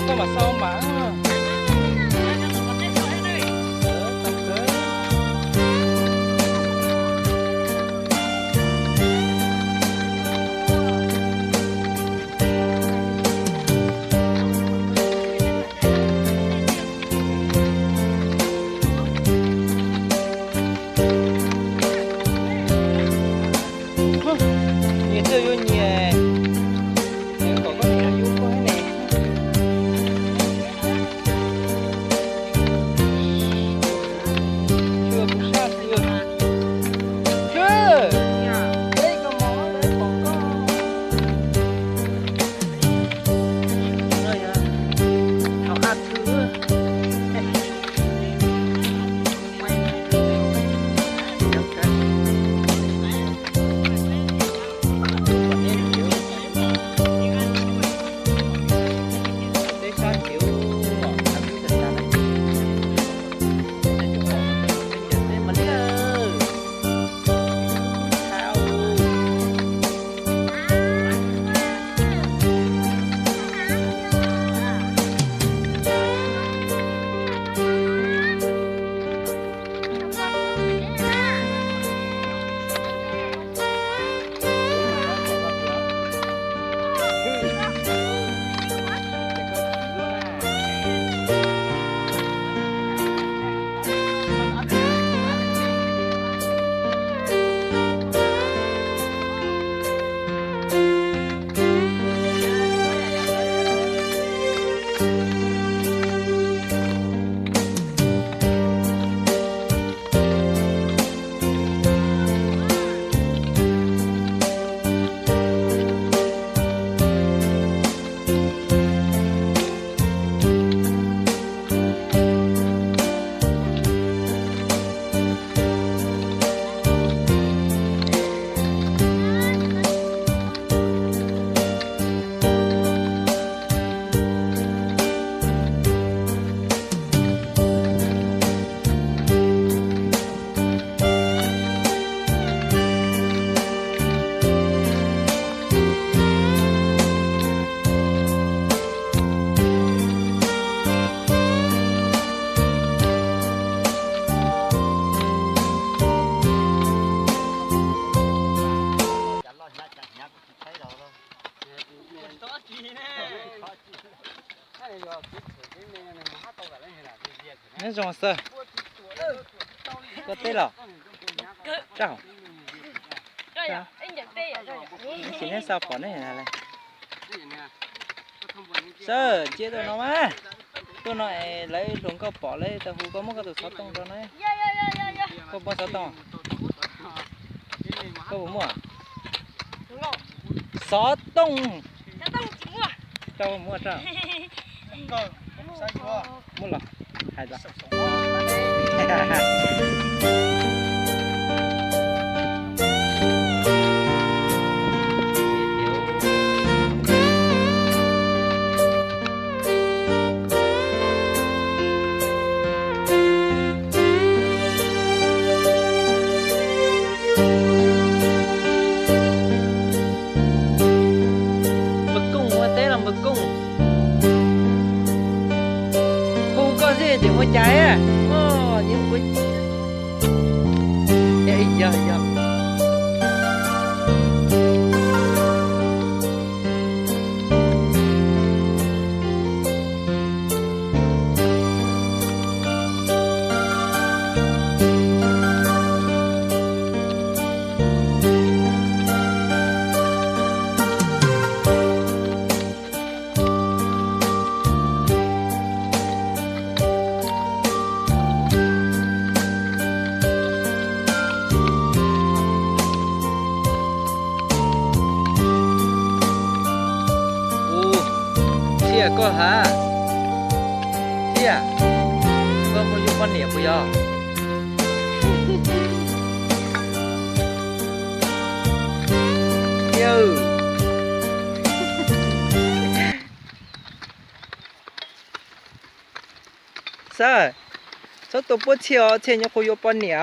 có mà sau mà nó rong sơ có tê lò chào chỉ nên sao phỏng này là sơ chia tôi nó mà tôi nói lấy lồng có bỏ lấy tao hú có mất cái tụi sáu tông cho nó có bao sáu tông có bốn mua sáu tông cho mua sao mua lò hai giờ thì có trái à, những cái, giờ có hả? Chị à? Có một chút quan niệm bây giờ. Yêu. Sao? Sao tôi bớt chiều, chiều nhóc có quan niệm.